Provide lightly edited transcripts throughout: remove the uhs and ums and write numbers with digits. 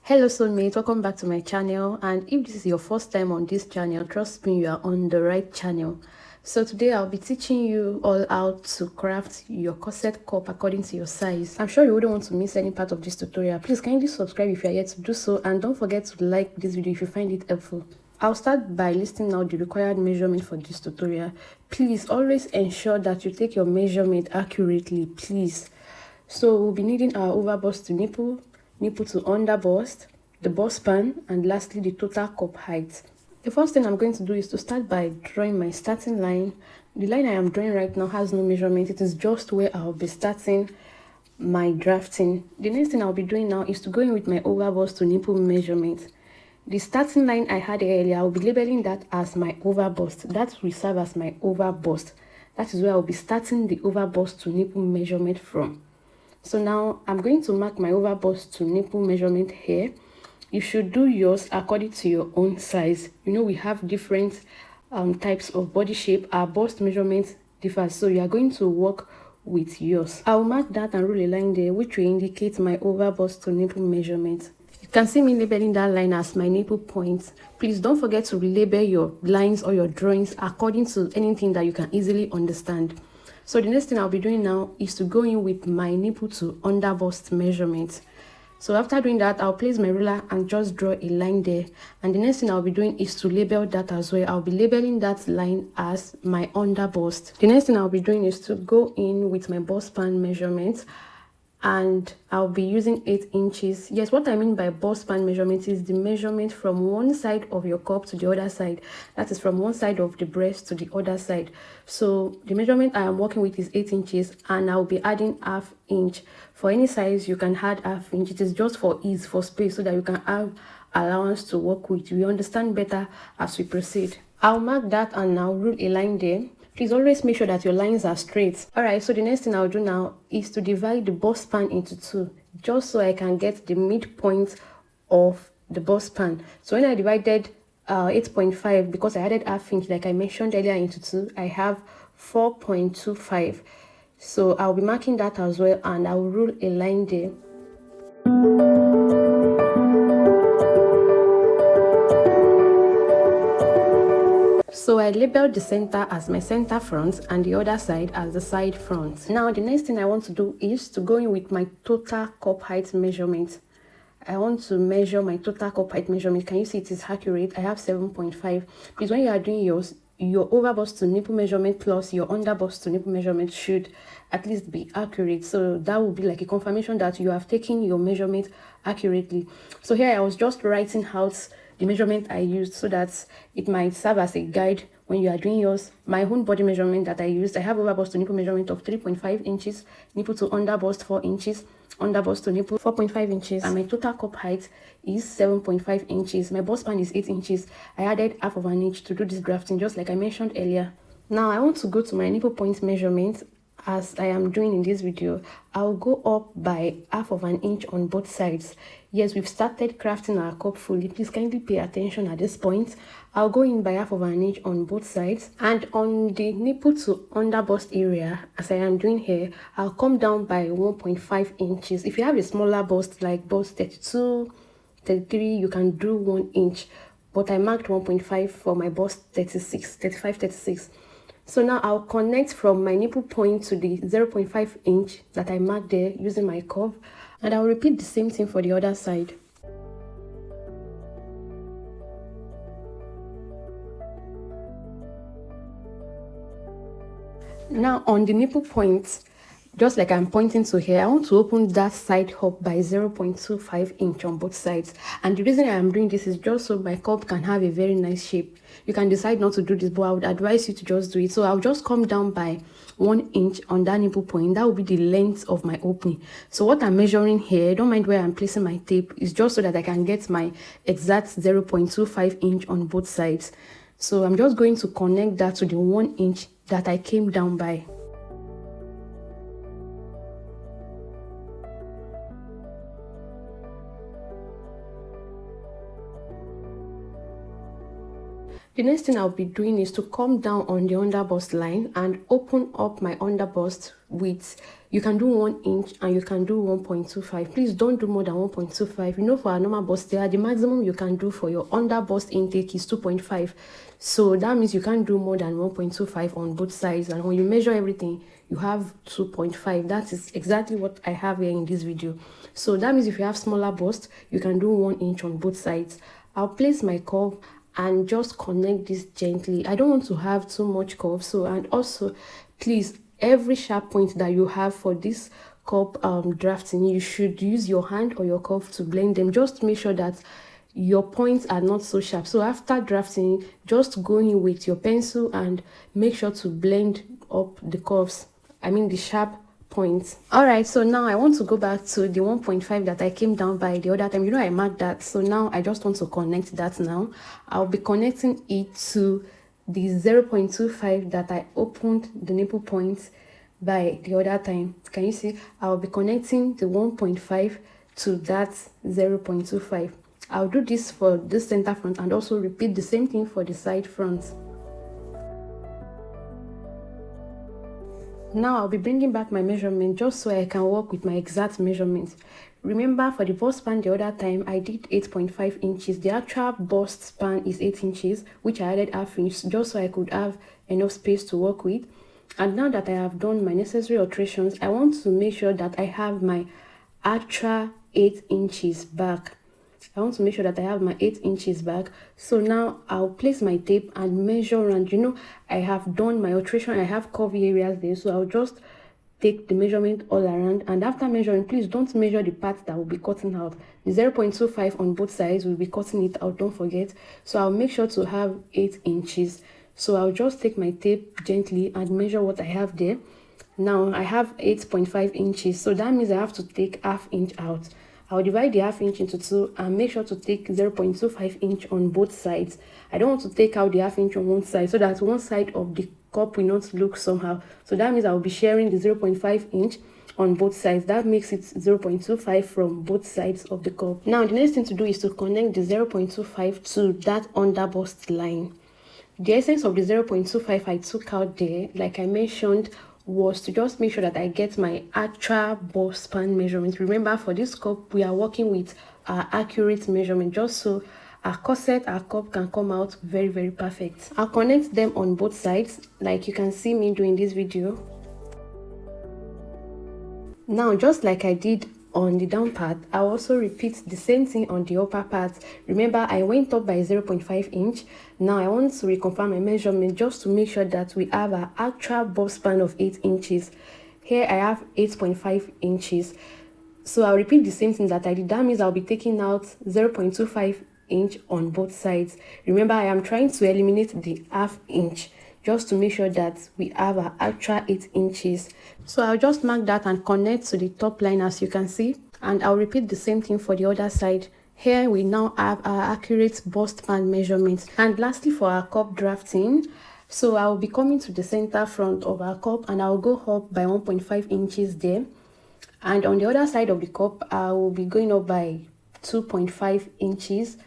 Hello soulmate, welcome back to my channel, and if this is your first time on this channel, trust me, you are on the right channel. So today I'll be teaching you all how to craft your corset cup according to your size. I'm sure you wouldn't want to miss any part of this tutorial. Please kindly subscribe if you are yet to do so, and don't forget to like this video if you find it helpful. I'll start by listing out the required measurement for this tutorial. Please always ensure that you take your measurement accurately, please. So we'll be needing our overbust to nipple to underbust, the bust span, and lastly the total cup height. The first thing I'm going to do is to start by drawing my starting line. The line I am drawing right now has no measurement. It is just where I'll be starting my drafting. The next thing I'll be doing now is to go in with my overbust to nipple measurement. The starting line I had earlier, I'll be labeling that as my overbust. That will serve as my overbust. That is where I'll be starting the overbust to nipple measurement from. So now I'm going to mark my overbust to nipple measurement here. You should do yours according to your own size. You know, we have different types of body shape. Our bust measurement differs, so you are going to work with yours. I'll mark that and rule a line there, which will indicate my overbust to nipple measurement. You can see me labeling that line as my nipple point. Please don't forget to relabel your lines or your drawings according to anything that you can easily understand. So the next thing I'll be doing now is to go in with my nipple to underbust measurement. So after doing that, I'll place my ruler and just draw a line there. And the next thing I'll be doing is to label that as well. I'll be labeling that line as my underbust. The next thing I'll be doing is to go in with my bust span measurement, and I'll be using 8 inches. Yes, what I mean by bust span measurement is the measurement from one side of your cup to the other side. That is from one side of the breast to the other side. So the measurement I am working with is 8 inches, and I'll be adding ½ inch. For any size, you can add ½ inch. It is just for ease, for space, so that you can have allowance to work with. We understand better as we proceed. I'll mark that and now rule a line there. Please always make sure that your lines are straight. Alright, so the next thing I'll do now is to divide the bust span into 2, just so I can get the midpoint of the bust span. So when I divided 8.5, because I added ½ inch like I mentioned earlier into 2, I have 4.25. So I'll be marking that as well, and I'll rule a line there. So I labeled the center as my center front and the other side as the side front. Now the next thing I want to do is to go in with my total cup height measurement. I want to measure my total cup height measurement. Can you see it is accurate? I have 7.5. Please, when you are doing yours, your overbust to nipple measurement plus your underbust to nipple measurement should at least be accurate. So that will be like a confirmation that you have taken your measurement accurately. So here I was just writing out the measurement I used so that it might serve as a guide when you are doing yours. My own body measurement that I used, I have overbust to nipple measurement of 3.5 inches, nipple to underbust 4 inches, underbust to nipple 4.5 inches, and my total cup height is 7.5 inches. My bust span is 8 inches. I added ½ inch to do this drafting, just like I mentioned earlier. Now I want to go to my nipple point measurement. As I am doing in this video, I'll go up by ½ inch on both sides. Yes, we've started crafting our cup fully. Please kindly pay attention at this point. I'll go in by ½ inch on both sides, and on the nipple to underbust area, as I am doing here, I'll come down by 1.5 inches. If you have a smaller bust like bust 32, 33, you can do 1 inch, but I marked 1.5 for my bust 36, 35, 36. So now I'll connect from my nipple point to the 0.5 inch that I marked there using my curve, and I'll repeat the same thing for the other side. Now on the nipple point, just like I'm pointing to here, I want to open that side up by 0.25 inch on both sides. And the reason I am doing this is just so my cup can have a very nice shape. You can decide not to do this, but I would advise you to just do it. So I'll just come down by 1 inch on that nipple point. That will be the length of my opening. So what I'm measuring here, don't mind where I'm placing my tape, is just so that I can get my exact 0.25 inch on both sides. So I'm just going to connect that to the 1 inch that I came down by. The The next thing I'll be doing is to come down on the underbust line and open up my underbust with, you can do 1 inch and you can do 1.25. Please don't do more than 1.25. You know, for a normal bustier, the maximum you can do for your underbust intake is 2.5. So that means you can't do more than 1.25 on both sides. And when you measure everything, you have 2.5. That is exactly what I have here in this video. So that means if you have smaller bust, you can do 1 inch on both sides. I'll place my curve and just connect this gently. I don't want to have too much curve. So, and also please, every sharp point that you have for this cup drafting, you should use your hand or your curve to blend them. Just make sure that your points are not so sharp. So after drafting, just go in with your pencil and make sure to blend up the curves, I mean the sharp points. All right, so now I want to go back to the 1.5 that I came down by the other time. You know, I marked that. So now I just want to connect that. Now I'll be connecting it to the 0.25 that I opened the nipple point by the other time. Can you see? I'll be connecting the 1.5 to that 0.25. I'll do this for this center front and also repeat the same thing for the side front. Now I'll be bringing back my measurement just so I can work with my exact measurements. Remember, for the bust span the other time, I did 8.5 inches. The actual bust span is 8 inches, which I added ½ inch just so I could have enough space to work with. And now that I have done my necessary alterations, I want to make sure that I have my actual 8 inches back. I want to make sure that I have my 8 inches back. So now I'll place my tape and measure, and you know, I have done my alteration. I have curvy areas there, so I'll just take the measurement all around. And after measuring, please don't measure the part that will be cutting out. The 0.25 on both sides will be cutting it out, don't forget. So I'll make sure to have 8 inches. So I'll just take my tape gently and measure what I have there. Now I have 8.5 inches, so that means I have to take ½ inch out. I'll divide the ½ inch into 2 and make sure to take 0.25 inch on both sides. I don't want to take out the ½ inch on one side so that one side of the cup will not look somehow. So that means I'll be sharing the 0.5 inch on both sides. That makes it 0.25 from both sides of the cup. Now the next thing to do is to connect the 0.25 to that underbust line. The essence of the 0.25 I took out there, like I mentioned, was to just make sure that I get my actual bust span measurement. Remember, for this cup, we are working with our accurate measurement, just so our corset, our cup can come out very, very perfect. I'll connect them on both sides, like you can see me doing this video. Now, just like I did on the down part, I'll also repeat the same thing on the upper part. Remember, I went up by 0.5 inch. Now I want to reconfirm my measurement just to make sure that we have an actual bust span of 8 inches. Here I have 8.5 inches. So I'll repeat the same thing that I did. That means I'll be taking out 0.25 inch on both sides. Remember, I am trying to eliminate the ½ inch just to make sure that we have our actual 8 inches. So I'll just mark that and connect to the top line, as you can see, and I'll repeat the same thing for the other side. Here we now have our accurate bust span measurements. And lastly, for our cup drafting, so I'll be coming to the center front of our cup and I'll go up by 1.5 inches there, and on the other side of the cup I will be going up by 2.5 inches,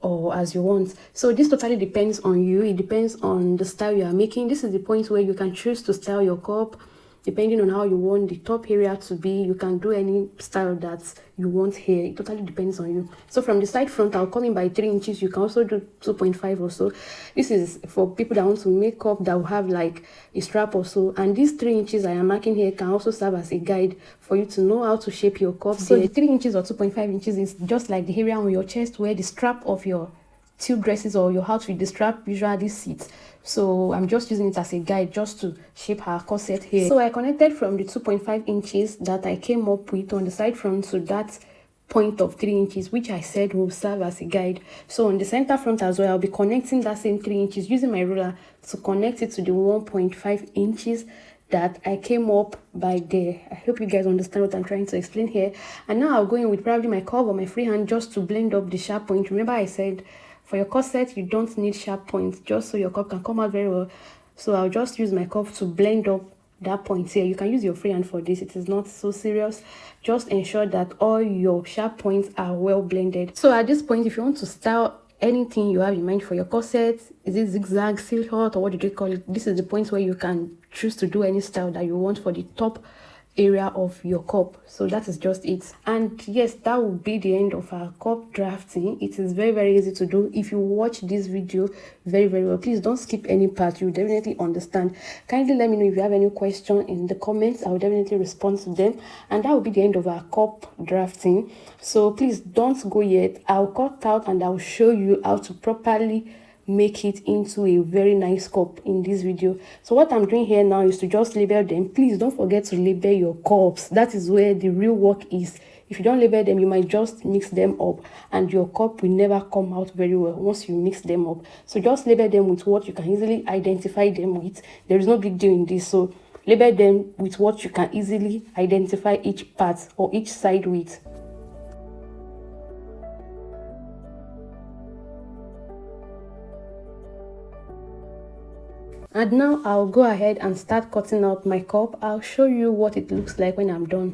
or as you want. So this totally depends on you. It depends on the style you are making. This is the point where you can choose to style your cup depending on how you want the top area to be. You can do any style that you want here. It totally depends on you. So from the side front, I'll come in by 3 inches. You can also do 2.5 or so. This is for people that want to make up that will have like a strap or so. And these 3 inches I am marking here can also serve as a guide for you to know how to shape your cup. So the 3 inches or 2.5 inches is just like the area on your chest where the strap of your tube dresses or your outfit, the strap usually sits. So I'm just using it as a guide just to shape our corset here. So I connected from the 2.5 inches that I came up with on the side front to that point of 3 inches, which I said will serve as a guide. So on the center front as well, I'll be connecting that same 3 inches using my ruler to connect it to the 1.5 inches that I came up by there. I hope you guys understand what I'm trying to explain here. And now I'll go in with probably my curve or my freehand just to blend up the sharp point. Remember, I said for your corset, you don't need sharp points, just so your cup can come out very well. So I'll just use my cup to blend up that point here. You can use your freehand for this. It is not so serious. Just ensure that all your sharp points are well blended. So at this point, if you want to style anything you have in mind for your corset. Is it zigzag, silhouette, or what do they call it? This is the point where you can choose to do any style that you want for the top area of your cup. So that is just it. And yes, that will be the end of our cup drafting. It is very easy to do. If you watch this video very well, please don't skip any part. You definitely understand. Kindly let me know if you have any question in the comments. I will definitely respond to them. And that will be the end of our cup drafting. So please don't go yet. I'll cut out and I'll show you how to properly make it into a very nice cup in this video. So what I'm doing here now is to just label them. Please don't forget to label your cups. That is where the real work is. If you don't label them, you might just mix them up and your cup will never come out very well once you mix them up. So just label them with what you can easily identify them with. There is no big deal in this. So label them with what you can easily identify each part or each side with. And now I'll go ahead and start cutting out my cup. I'll show you what it looks like when I'm done.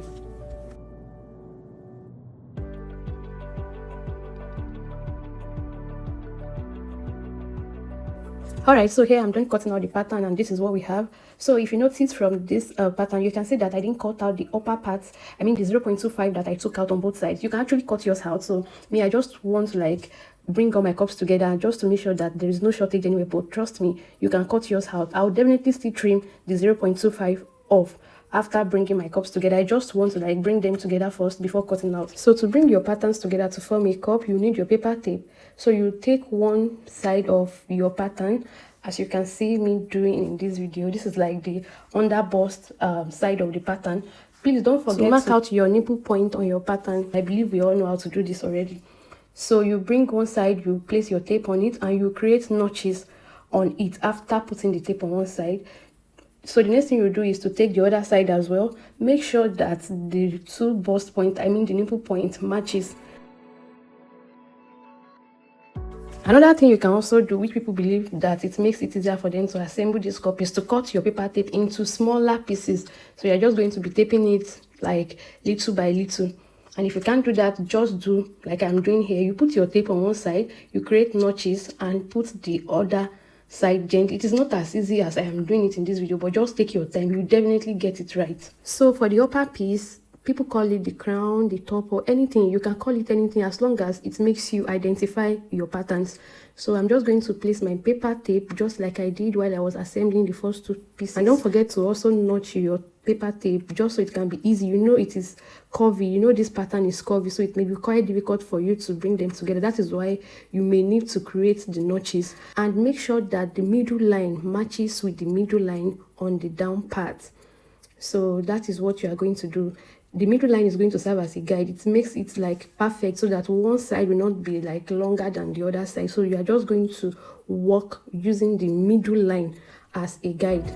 Alright, so here I'm done cutting out the pattern and this is what we have. So if you notice from this pattern, you can see that I didn't cut out the upper parts. I mean the 0.25 that I took out on both sides. You can actually cut yours out. So me, I just want to like bring all my cups together just to make sure that there is no shortage anywhere. But trust me, you can cut yours out. I'll definitely still trim the 0.25 off after bringing my cups together. I just want to like bring them together first before cutting out. So to bring your patterns together to form a cup, you need your paper tape. So you take one side of your pattern, as you can see me doing in this video. This is like the under bust side of the pattern. Please don't forget to mark out your nipple point on your pattern. I believe we all know how to do this already. So you bring one side, you place your tape on it, and you create notches on it after putting the tape on one side. So the next thing you do is to take the other side as well. Make sure that the two bust point, I mean the nipple point, matches. Another thing you can also do, which people believe that it makes it easier for them to assemble this cup, is to cut your paper tape into smaller pieces. So you're just going to be taping it like little by little. And if you can't do that, just do like I'm doing here. You put your tape on one side, you create notches and put the other side gently. It is not as easy as I am doing it in this video, but just take your time. You definitely get it right. So for the upper piece, people call it the crown, the top, or anything. You can call it anything as long as it makes you identify your patterns. So I'm just going to place my paper tape just like I did while I was assembling the first two pieces. And don't forget to also notch your paper tape just so it can be easy. You know it is curvy. You know this pattern is curvy, so it may be quite difficult for you to bring them together. That is why you may need to create the notches. And make sure that the middle line matches with the middle line on the down part. So that is what you are going to do. The middle line is going to serve as a guide. It makes it like perfect so that one side will not be like longer than the other side. So you are just going to work using the middle line as a guide.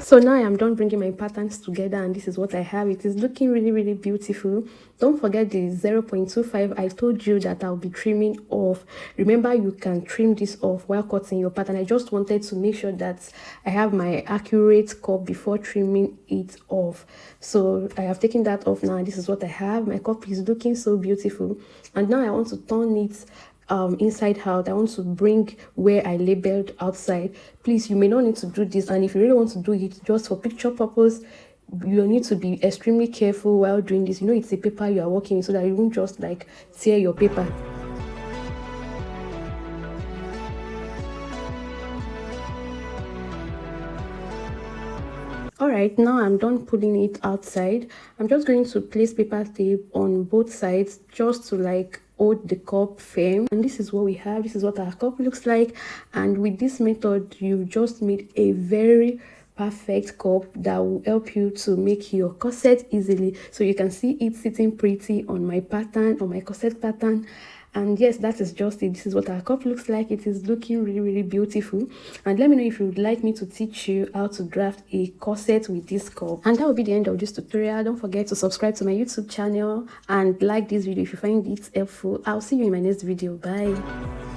So now I am done bringing my patterns together and this is what I have. It is looking really beautiful. Don't forget the 0.25. I told you that I'll be trimming off. Remember, you can trim this off while cutting your pattern. I just wanted to make sure that I have my accurate cup before trimming it off. So I have taken that off now and this is what I have. My cup is looking so beautiful. And now I want to turn it inside out. I want to bring where I labeled outside. Please, you may not need to do this, and if you really want to do it just for picture purpose, you need to be extremely careful while doing this. You know it's a paper you are working with, so that you won't just like tear your paper. Alright, now I'm done pulling it outside. I'm just going to place paper tape on both sides just to like hold the cup firm. And this is what we have. This is what our cup looks like. And with this method, you just made a very perfect cup that will help you to make your corset easily. So you can see it sitting pretty on my pattern, on my corset pattern. And yes, that is just it. This is what our cup looks like. It is looking really beautiful. And let me know if you would like me to teach you how to draft a corset with this cup. And that will be the end of this tutorial. Don't forget to subscribe to my YouTube channel and like this video if you find it helpful. I'll see you in my next video. Bye.